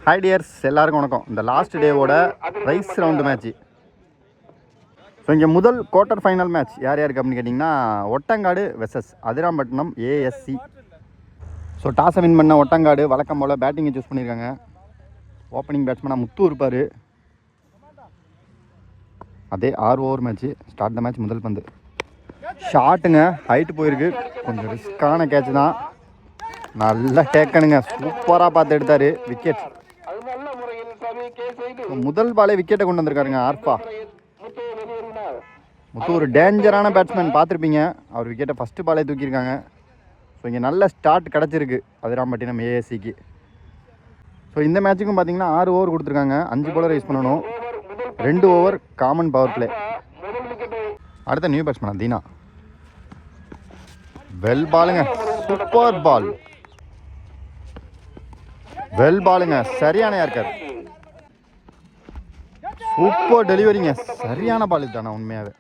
Hi tears, எல்லாருக்கும் வணக்கம். இந்த லாஸ்ட் டேவோட ரைஸ் ரவுண்டு மேட்ச்சு. ஸோ இங்கே முதல் குவார்ட்டர் ஃபைனல் மேட்ச் யார் யாருக்கு அப்படின்னு கேட்டிங்கன்னா Ottangadu versus Adirampattinam ASC. So டாஸை வின் பண்ண ஒட்டங்காடு வழக்கம் போல் பேட்டிங்கை சூஸ் பண்ணியிருக்காங்க. ஓப்பனிங் பேட்ஸ்மேனாக முத்து இருப்பார். அதே 6 over match. Start the match. முதல் பந்து ஷாட்டுங்க, ஹைட்டு போயிருக்கு. கொஞ்சம் ரிஸ்க்கான கேட்ச் தான். நல்லா டேக்கனுங்க, சூப்பராக பார்த்து எடுத்தார். விக்கெட். முதல் பாலே விக்கெட்டை கொண்டு வந்திருக்காருங்க ஆர்ஃபா. முத்து ஒரு டேஞ்சரான பேட்ஸ்மேன், பார்த்துருப்பீங்க. அவர் விக்கெட்டை ஃபஸ்ட்டு பாலே தூக்கியிருக்காங்க. ஸோ இங்கே நல்ல ஸ்டார்ட் கிடச்சிருக்கு அதிராம்பட்டினம் ஏஎஸ்சிக்கு. ஸோ இந்த மேட்ச்சுக்கும் பார்த்தீங்கன்னா 6 ஓவர் கொடுத்துருக்காங்க. 5 bowler யூஸ் பண்ணணும். 2 ஓவர் காமன் பவர் பிளே. அடுத்த நியூ பேட்ஸ்மேனா தீனா. வெல் பாலுங்க, சூப்பர் பால். வெல் பாலுங்க, சரியான யாருக்கார். சூப்பர் டெலிவரிங்க, சரியான பால் தானே உண்மையாகவே.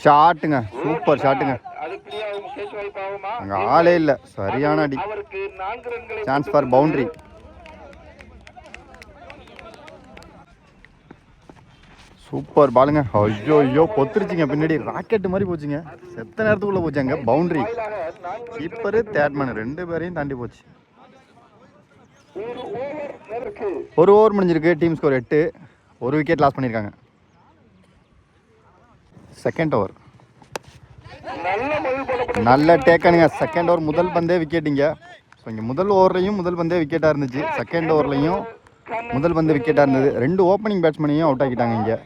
ஷாட்டுங்க, சூப்பர் ஷாட்டுங்க. அங்கே ஆளே இல்லை, சரியான அடி. Chance for boundary. சூப்பர் பாலுங்க. ஐயோ ஐயோ, பொத்துருச்சிங்க, பின்னாடி ராக்கெட்டு மாதிரி போச்சுங்க. செத்த நேரத்துக்குள்ளே போச்சாங்க. பவுண்டரி. கீப்பரு தேர்ட்மேன் 2 பேரையும் தாண்டி போச்சு. 1 ஓவர் முடிஞ்சிருக்கு. Team score 8. 1 விக்கெட் லாஸ் பண்ணியிருக்காங்க. செகண்ட் ஓவர் நல்ல டேக்கனுங்க. செகண்ட் ஓவர் முதல் பந்தே விக்கெட்டுங்க. ஸோ இங்கே முதல் ஓவர்லையும் முதல் பந்தே விக்கெட்டாக இருந்துச்சு. செகண்ட் ஓவர்லையும் முதல் பந்து விக்கெட்டாக இருந்தது. 2 ஓப்பனிங் பேட்ஸ்மேனையும் அவுட் ஆக்கிட்டாங்க. இங்கே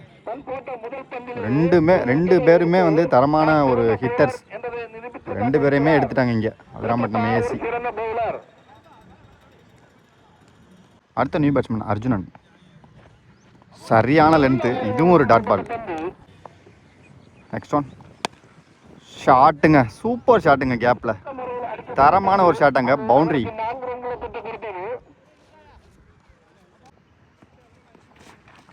2 பேருமே வந்து தரமான ஒரு ஹிட்டர்ஸ். 2 பேரையுமே எடுத்துட்டாங்க இங்கே அதிராம்பட்டினம் ஏஎஸ்சி. அடுத்த நியூ பேட்ஸ்மேன் அர்ஜுனன். சரியான லென்த்து. இதுவும் ஒரு டாட் பால். நெக்ஸ்ட் ஒன் ஷாட்டுங்க, சூப்பர் ஷாட்டுங்க. கேப்பில் தரமான ஒரு ஷாட்டுங்க. பவுண்டரி.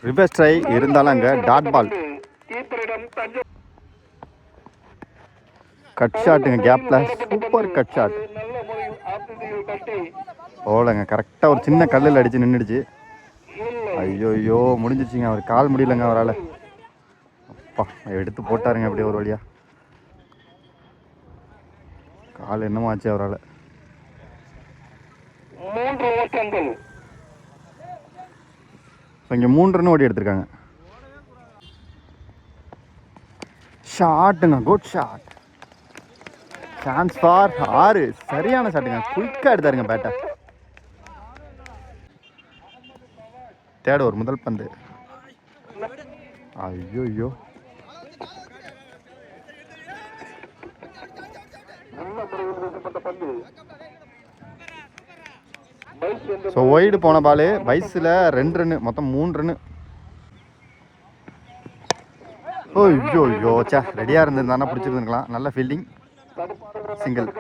ரிவர்ஸ் ட்ரை இருந்தாலும் அங்கே டாட் பால். கட் ஷாட்டுங்க. கேப்பில் சூப்பர் கட் ஷாட். ஓலங்க, கரெக்டாக ஒரு சின்ன கல்லில் அடித்து நின்றுடுச்சு. ஐயோ ஐயோ, முடிஞ்சிச்சிங்க. அவர் கால் முடியலங்க அவரால். அப்பா, எடுத்து போட்டாருங்க அப்படியே ஒரு வழியாக. கால் என்னமோ ஆச்சு அவரால். இங்கே 3 ரன் ஓடி எடுத்திருக்காங்க. ஷாட்டுங்க, குட் ஷாட். Chance for 6. சரியான ஷாட்டுங்க, குயிக்காக எடுத்தாருங்க பேட்டை. தேர்ட் ஓவர் முதல் பந்து. ஐயோ ஐயோ, ஸோ ஒய்டு போன பால். பைஸில் 2 ரன்னு, மொத்தம் 3 ரன்னு. ஓ ஐயோ ஐயோ, சே, ரெடியாக இருந்திருந்தானா பிடிச்சிருந்துருக்கலாம். நல்ல ஃபீல்டிங், சிங்கிள்.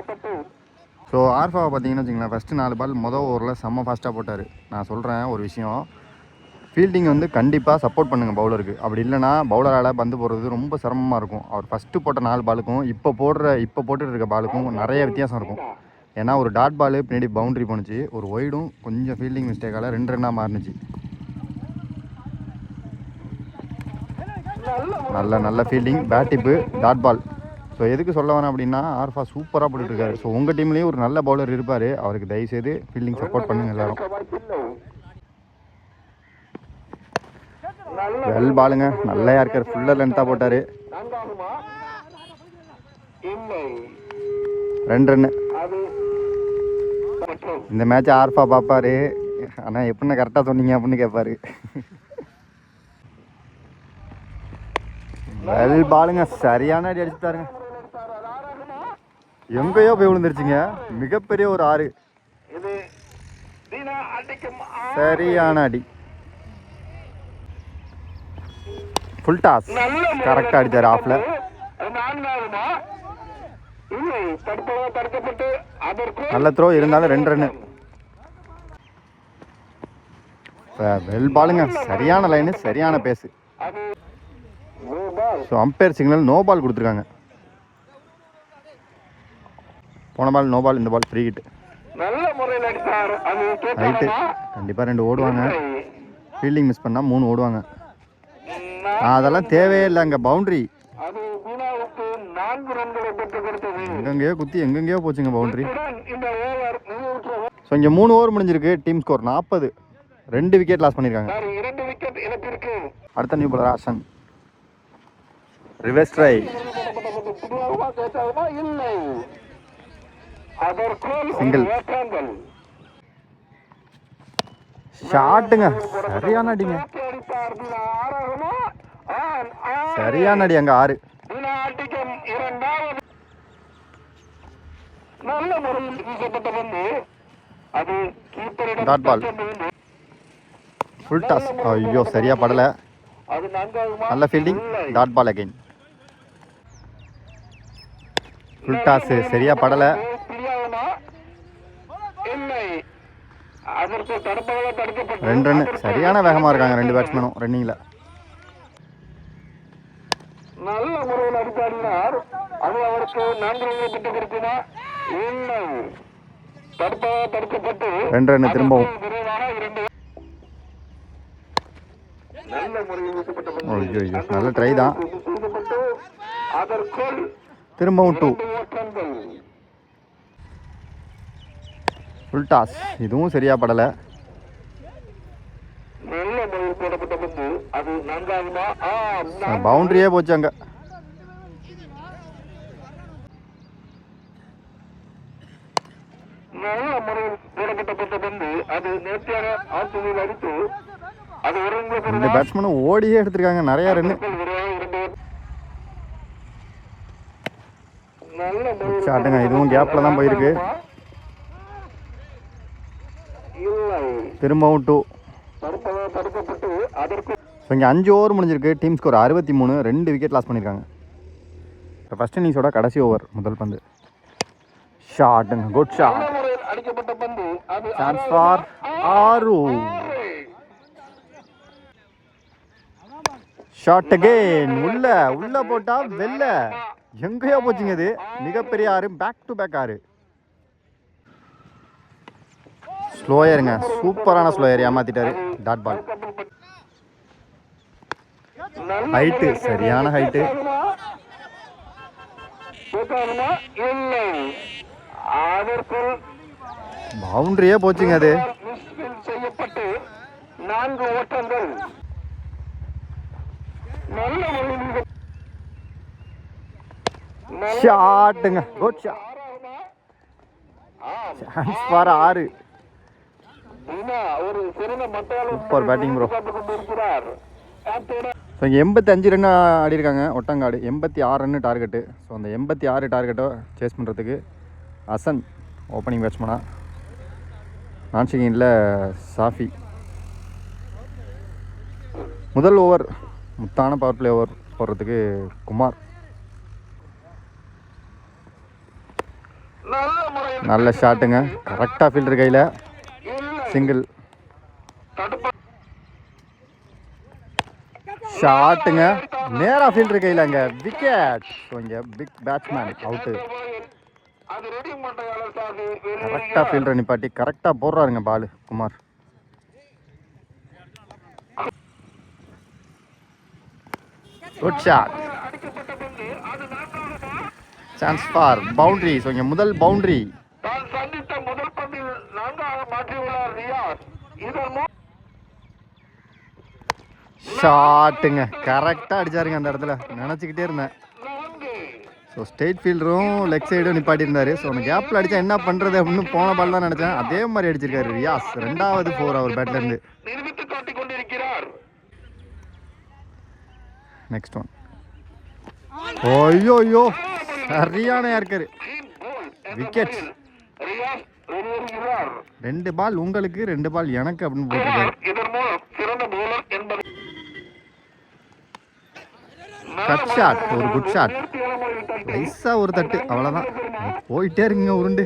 ஸோ ஆர்ஃபாவை பார்த்தீங்கன்னு வச்சுங்களேன், ஃபஸ்ட்டு 4 பால் மொதல் ஓவரில் செம்ம ஃபாஸ்ட்டாக போட்டார். நான் சொல்கிறேன் ஒரு விஷயம், ஃபீல்டிங் வந்து கண்டிப்பாக சப்போர்ட் பண்ணுங்கள் பவுலருக்கு. அப்படி இல்லைனா பவுலரால் பந்து போடுறது ரொம்ப சிரமமாக இருக்கும். அவர் ஃபஸ்ட்டு போட்ட 4 பாலுக்கும் இப்போ போட்டுட்டு இருக்க பாலுக்கும் நிறைய வித்தியாசம் இருக்கும். ஏன்னா ஒரு டாட் பால் பின்னாடி பவுண்டரி போணுச்சு. ஒரு ஒய்டும் கொஞ்சம் ஃபீல்டிங் மிஸ்டேக்கால் 2 ரன்னாக மாறினுச்சு. நல்ல ஃபீல்டிங், பேட்டிப்பு, டாட் பால். ஸோ எதுக்கு சொல்ல வேணாம் அப்படின்னா, ஆர்ஃபா சூப்பராக போட்டுட்ருக்காரு. ஸோ உங்கள் டீம்லேயும் ஒரு நல்ல பவுலர் இருப்பார். அவருக்கு தயவுசெய்து ஃபீல்டிங் சப்போர்ட் பண்ணுங்கள் எல்லோரும். வெல் பாலுங்க, நல்லையா இருக்கார். ஃபுல்லாக லென்த்தாக போட்டார். 2 ரன்னு. இந்த மேட்ச் ஆர்ஃபா பார்ப்பாரு. ஆனால் எப்படின்னா கரெக்டாக சொன்னீங்க அப்படின்னு கேட்பாரு. வெல் பாலுங்க, சரியான அடி அடிச்சுட்டாருங்க. எங்கேயோ போய் விழுந்துருச்சுங்க. மிகப்பெரிய ஒரு 6. சரியான அடி. ஃபுல் டாஸ் கரெக்டாக அடித்தார் ஆஃபில். நல்ல த்ரோ இருந்தாலும் 2 ரன்னு. வெல் பாலுங்க, சரியான லைனு, சரியான pace. So umpire signal no ball கொடுத்துருக்காங்க. போன பால் நோ பால், இந்த பால் ஃப்ரீ ஹிட். நல்ல முறையில் அடித்தார். அது ரைட்டு, கண்டிப்பாக 2 ஓடுவாங்க. ஃபீல்டிங் மிஸ் பண்ணால் 3 ஓடுவாங்க. அதெல்லாம் தேவையே இல்லை. அங்கே பவுண்ட்ரி அது குணாவுக்கு 4 ரன்களை பெற்றுக் கொடுத்தது. எங்கெங்கேயோ குத்தி எங்கெங்கேயோ போச்சுங்க பவுண்ட்ரி. இந்த ஓவர் ஸோ இங்கே 3 ஓவர் முடிஞ்சிருக்கு. Team score 40. 2 விக்கெட் லாஸ் பண்ணியிருக்காங்க. 2 விக்கெட் இழப்பிற்கு. அடுத்த நியூ பாலர் ஆசன். Reverse try. இல்லை, அதற்குள் சிங்கிள். ஷாட்டுங்க, சரியான அடிங்க, சரியான அடி. அங்க 6. நல்ல முறையில் வீசப்பட்ட பந்து அது கீப்பரிடம் டாட் பால். Full toss. ஐயோ, சரியா படல. அது நல்ல fielding. Dot ball again. Full toss, சரியா படல. இல்லை, அதற்கு தடுப்பாக தடுக்கப்பட்டு 2 ரன். சரியான வேகமா இருக்காங்க 2 பேட்ஸ்மேனும் ரன்னிங்ல. நல்ல முறையில் அடித்தாடினார். அது அவருக்கு 4 ரன்களை பெற்றுக் கொடுத்தன. இல்லை, தடுப்பாக தடுக்கப்பட்டு 2 ரன் திரும்பவும். விரைவான 2 நல்ல முறையில் வீசப்பட்ட பந்து. ஐயோ, நல்ல ட்ரை தான். செய்யப்பட்டு அதற்குள் திரும்பவும் 2. ஓட்டங்கள். ஃபுல் டாஸ், இதுவும் சரியா படல. நல்ல முறையில் போடப்பட்ட பந்து அது 4வது பவுண்டரியே போச்சு அங்க. நல்ல முறையில் போடப்பட்ட பந்து அது நேர்த்தியாக ஆற்றுவில் அடித்து அது ஒரு 2 பேட்ஸ்மேனும் ஓடியே எடுத்திருக்காங்க. நிறைய ரன். நல்ல ஷாட்டுங்க, இதுவும் கேப்ல தான் போயிருக்கு. திரும்பவும் 2. தடுக்கப்பட்டு அதற்கு ஸோ இங்கே 5 ஓவர் முடிஞ்சிருக்கு. Team score 63. 2 விக்கெட் லாஸ் பண்ணியிருக்காங்க. இப்போ ஃபர்ஸ்ட் இன்னிங்ஸோட கடைசி ஓவர். முதல் பந்து. ஷாட்டுங்க, குட் ஷாட். அடிக்கப்பட்ட பந்து அது சான்ஸ் ஃபார் 6. Shot again. உள்ள போட்டா வெல்ல. எங்கேயோ போச்சுங்க. இது மிகப்பெரிய 6. Back to back 6. ஸ்லோயருங்க, சூப்பரான ஸ்லோயர். ஏமாத்திட்டாரு. Dot ball. ஹைட்டு, சரியான ஹைட்டு. பவுண்டரியே போச்சுங்க. அது செய்யப்பட்டு 4 ஓட்டங்கள். ஷாட்டுங்க, good shot. Chance for 6. Super batting bro. So இங்கே 85 ரன் ஆடிருக்காங்க ஒட்டங்காடு. 86 run target. ஸோ அந்த 86 டார்கெட்டை சேஸ் பண்ணுறதுக்கு அசன் ஓப்பனிங் பேட்ஸ்மேனா, நான் செகண்டில் சாஃபி. முதல் ஓவர் முத்தான பவர் பிளே ஓவர் போடுறதுக்கு குமார். நல்ல ஷாட்டுங்க, கரெக்டாக ஃபீல்டர் கையில். சிங்கிள். ஷாட்டுங்க, நேராக ஃபீல்டர் கையில். அங்கே விக்கெட். ஸோ இங்கே பிக் பேட்ஸ்மேன் அவுட்டு. கரெக்டாக ஃபீல்டரை நிப்பாட்டி கரெக்டாக போடுறாருங்க Bal Kumar. Good shot. Chance for boundary. So இங்கே முதல் பவுண்டரி. ஷாட்டுங்க, கரெக்டாக அடிச்சாருங்க அந்த இடத்துல. நினச்சிக்கிட்டே இருந்தேன். ஸோ ஸ்ட்ரெயிட் ஃபீல்டரும் லெக் சைடும் நிப்பாட்டியிருந்தாரு. ஸோ அந்த கேப்பில் அடித்தா என்ன பண்ணுறது அப்படின்னு போன பால் தான் நினச்சேன். அதே மாதிரி அடிச்சிருக்காரு ரியாஸ். 2வது 4 அவர் பேட்லேருந்து. Next one. ஐயோ, சரியான யாருக்காரு. விக்கெட். 2 பால் உங்களுக்கு, 2 பால் எனக்கு அப்படின்னு போட்டிருக்காரு. கட் ஷாட், ஒரு குட் ஷாட். நைஸா ஒரு தட்டு, அவ்வளோதான். போயிட்டே இருக்குங்க உருண்டு.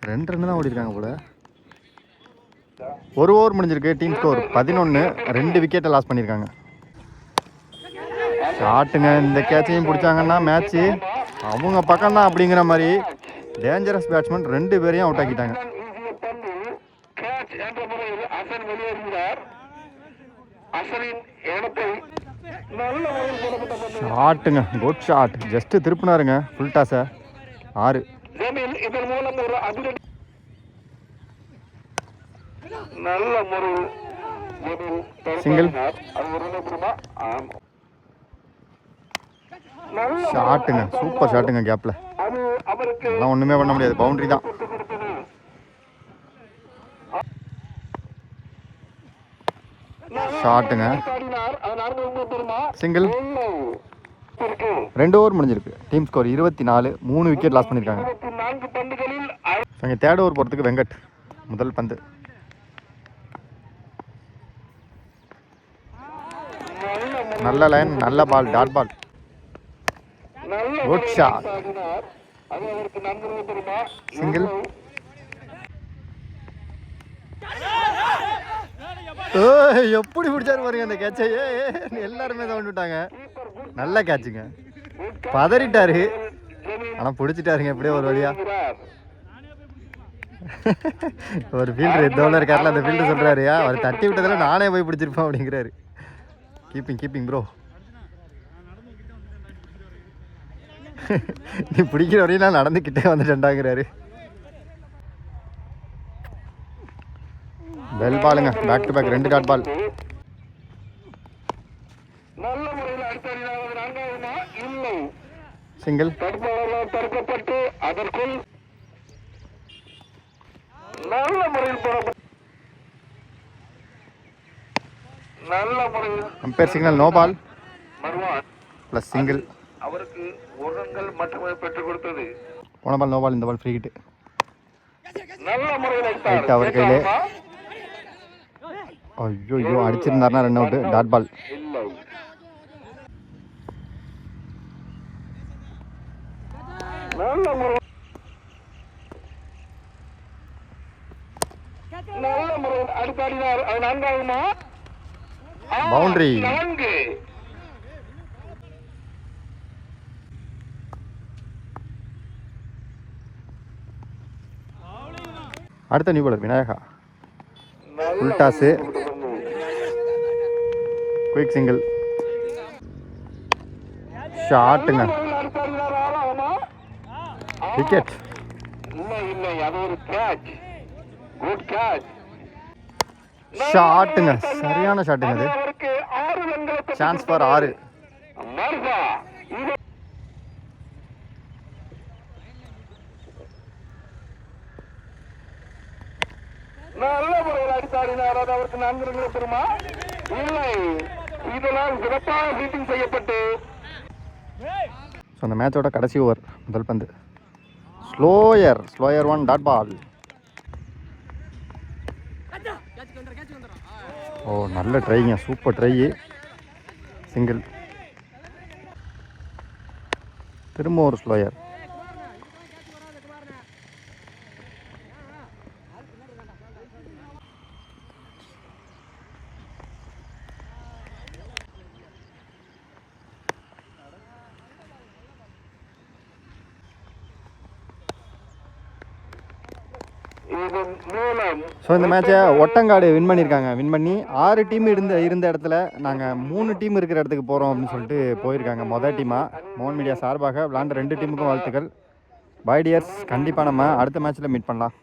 ரெண்டு ரன் தான் ஓடி இருக்காங்க போல. ஒரு ஓவர் முடிஞ்சிருக்கு. Team score 11. 2 விக்கெட்டை லாஸ் பண்ணியிருக்காங்க. ஷாட்டுங்க. இந்த கேட்சையும் பிடிச்சாங்கன்னா மேட்ச்சு அவங்க பக்கம்தான் அப்படிங்கிற மாதிரி டேஞ்சரஸ் பேட்ஸ்மேன் 2 பேரையும் அவுட் ஆக்கிட்டாங்க. ஷாட்டுங்க. Good shot. ஜஸ்ட் திருப்பினாருங்க ஃபுல் டாஸை. 6. சிங்கிள். ஷாட்டுங்க. சூப்பர் ஷாட்டுங்க. கேப்ல அதெல்லாம் ஒண்ணுமே பண்ண முடியாது. பவுண்டரி தான். ஷாட்டுங்க. சிங்கிள். 2 ஓவர் முடிஞ்சிருக்கு. Team score 24. 3 விக்கெட் லாஸ் பண்ணியிருக்காங்க. இங்கே தேர்ட் ஓவர் போகிறதுக்கு வெங்கட் முதல் பந்து. நல்ல லைன், நல்ல ball, dot ball. Good shot. Single. எப்படி பிடிச்சாரு பாருங்க அந்த கேட்சை. எல்லாருமே சவுண்ட் விட்டாங்க. நல்ல கேட்சுங்க. பதறிட்டாரு ஆனால் பிடிச்சிட்டாருங்க எப்படியோ ஒரு வழியா. ஒரு ஃபீல்டர் எதோட இருக்காருல அந்த ஃபீல்டர் சொல்றாரு, அவர் தட்டி விட்டதில் நானே போய் பிடிச்சிருப்பேன் அப்படிங்கிறாரு. Keeping bro. நீ பிடிக்கிற வரையும் நான் நடந்துக்கிட்டே வந்துட்டேன்டாங்கிறாரு. பெல் பாலுங்க. Back to back 2 dot ball. Single. Umpire signal no ball plus single. அவருக்கு ஒருங்கள் மட்டுமே பெற்றுக் கொடுத்தது. போன பால் நோ பால், இந்த பால் ஃப்ரீ ஹிட். நல்ல முறையில் அவர் கையிலே. ஐயோ அடிச்சிருந்தாருன்னா run out. Dot ball. Boundary. அடுத்த new bowler Vinayaka. Full toss. Quick single. ஷாட்டுங்க. விக்கெட். ஷாட்டுங்க. சரியான ஷாட்டுங்க. அது சான்ஸ் ஃபார் 6. நல்ல முறையில் அடித்தாடினார். அது அவருக்கு 4 ரன்கள் பெறுமா? இல்லை, இதெல்லாம் சிறப்பாக ஃபீல்டிங் செய்யப்பட்டு. ஸோ அந்த மேட்சோட கடைசி ஓவர் முதல் பந்து. Slower 1 dot ball. ஓ நல்ல ட்ரைங்க. Super try. சிங்கிள். திரும்ப ஒரு ஸ்லோயர். ஸோ இந்த மேட்சை ஒட்டங்காடு வின் பண்ணியிருக்காங்க. வின் பண்ணி 6 டீம் இருந்த இடத்துல நாங்கள் 3 டீம் இருக்கிற இடத்துக்கு போகிறோம் அப்படின்னு சொல்லிட்டு போயிருக்காங்க. மொதல் டீமாக மோகன் மீடியா சார்பாக விளாண்ட 2 டீமுக்கும் வாழ்த்துக்கள். Bye dears. கண்டிப்பாக நம்ம அடுத்த மேட்ச்சில் மீட் பண்ணலாம்.